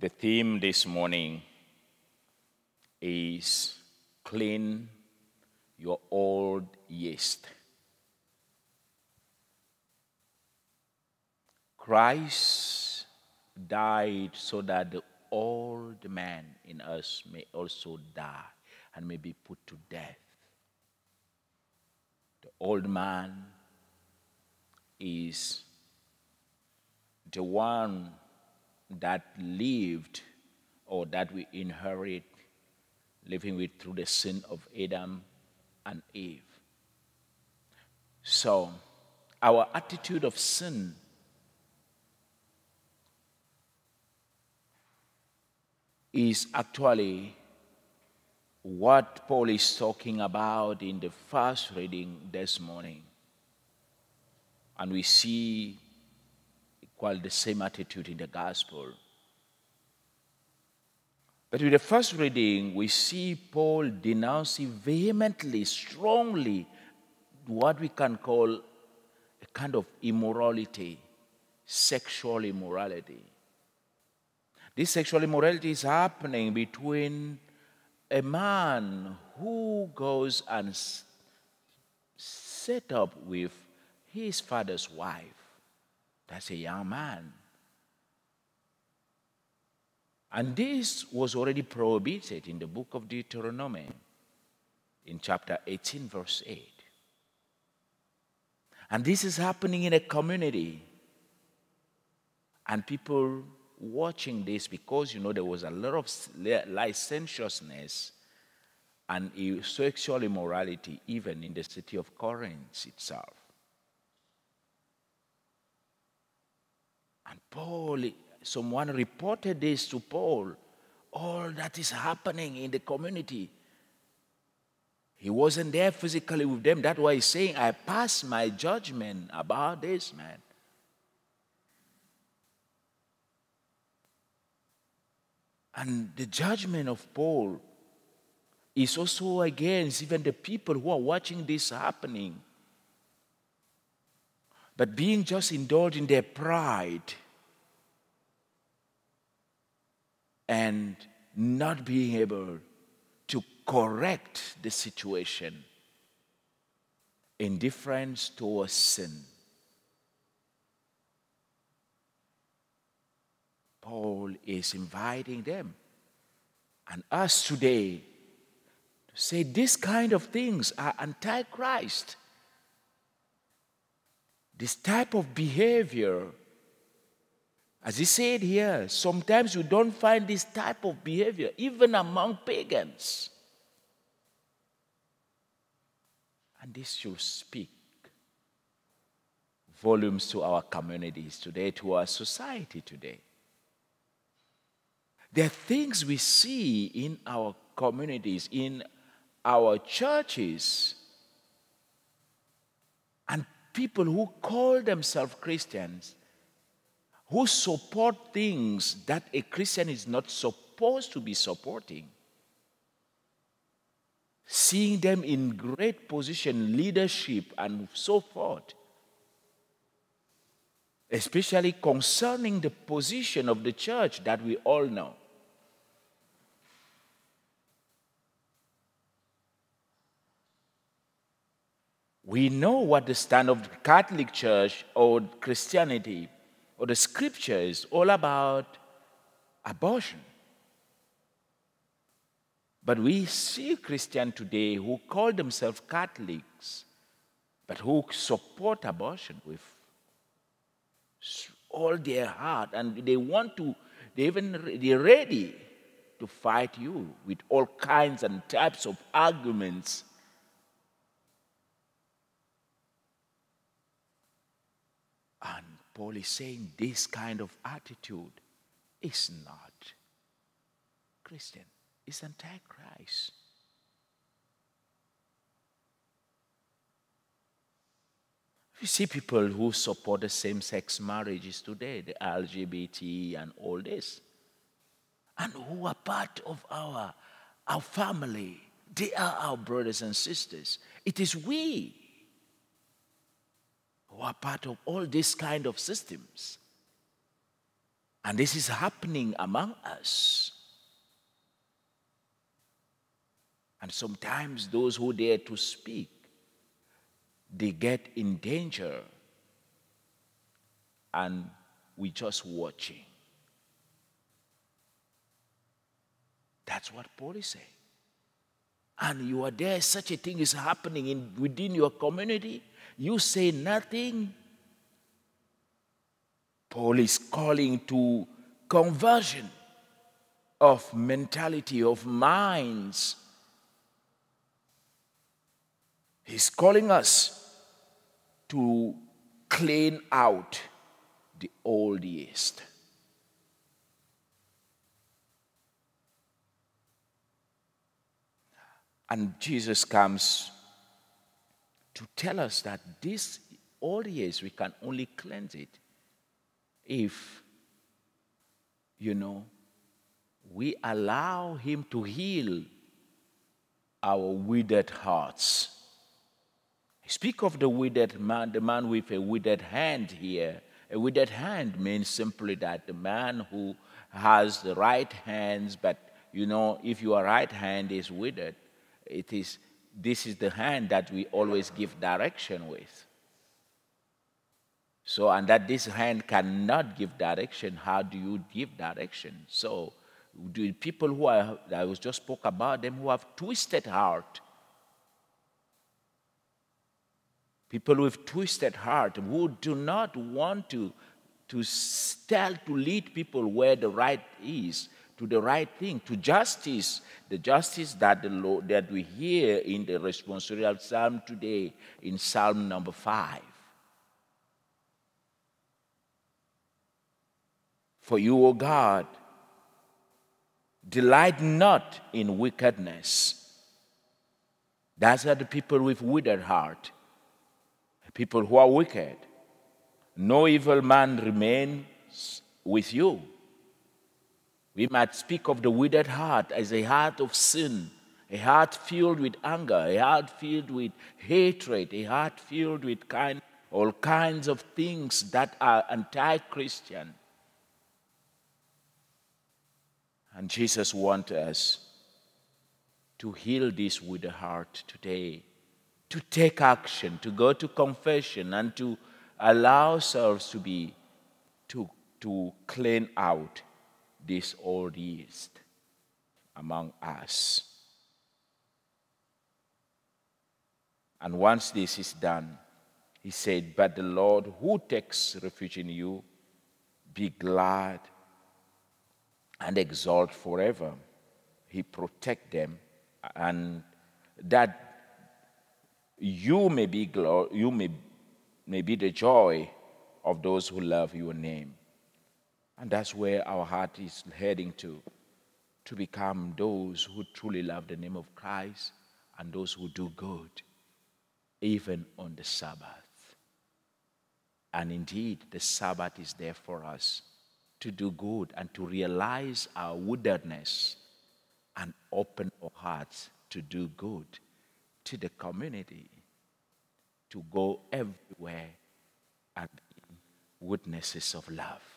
The theme this morning is clean your old yeast. Christ died so that the old man in us may also die and may be put to death. The old man is the one that lived or that we inherit living with through the sin of Adam and Eve. So our attitude of sin is actually what Paul is talking about in the first reading this morning. And we see quite the same attitude in the gospel. But with the first reading, we see Paul denouncing vehemently, strongly, what we can call a kind of immorality, sexual immorality. This sexual immorality is happening between a man who goes and set up with his father's wife. That's a young man. And this was already prohibited in the book of Deuteronomy in chapter 18, verse 8. And this is happening in a community. And people watching this because, there was a lot of licentiousness and sexual immorality even in the city of Corinth itself. And someone reported this to Paul, all that is happening in the community. He wasn't there physically with them. That's why he's saying, I pass my judgment about this man. And the judgment of Paul is also against even the people who are watching this happening. But being just indulged in their pride and not being able to correct the situation, indifference towards sin. Paul is inviting them and us today to say these kind of things are anti-Christ. This type of behavior, as he said here, sometimes you don't find this type of behavior even among pagans. And this should speak volumes to our communities today, to our society today. There are things we see in our communities, in our churches, and people who call themselves Christians, who support things that a Christian is not supposed to be supporting. Seeing them in great position, leadership, and so forth. Especially concerning the position of the church that we all know. We know what the stand of the Catholic Church or Christianity or the scripture is all about abortion. But we see Christians today who call themselves Catholics, but who support abortion with all their heart, and they're ready to fight you with all kinds and types of arguments. And Paul is saying this kind of attitude is not Christian. It's anti-Christ. You see people who support the same-sex marriages today, the LGBT and all this, and who are part of our family. They are our brothers and sisters. It is we who are part of all these kind of systems. And this is happening among us. And sometimes those who dare to speak, they get in danger. And we're just watching. That's what Paul is saying. And you are there, such a thing is happening within your community. You say nothing. Paul is calling to conversion of mentality, of minds. He's calling us to clean out the old yeast. And Jesus comes to tell us that this old yeast, we can only cleanse it if, we allow him to heal our withered hearts. I speak of the withered man, the man with a withered hand here. A withered hand means simply that the man who has the right hands, but if your right hand is withered, this is the hand that we always give direction with. So, and that this hand cannot give direction, how do you give direction? So, the people who I just spoke about them who have twisted heart, people with twisted heart who do not want to lead people where the right is, to the right thing, to justice, the justice that that we hear in the responsorial psalm today, in Psalm number 5. For you, O God, delight not in wickedness. That's are the people with withered heart, people who are wicked. No evil man remains with you. We might speak of the withered heart as a heart of sin, a heart filled with anger, a heart filled with hatred, a heart filled with all kinds of things that are anti-Christian. And Jesus wants us to heal this withered heart today, to take action, to go to confession, and to allow ourselves to clean out this old yeast among us. And once this is done, he said, but the Lord who takes refuge in you, be glad and exalt forever. He protect them, and that you may be the joy of those who love your name. And that's where our heart is heading to become those who truly love the name of Christ and those who do good, even on the Sabbath. And indeed, the Sabbath is there for us to do good and to realize our wilderness and open our hearts to do good to the community, to go everywhere and be witnesses of love.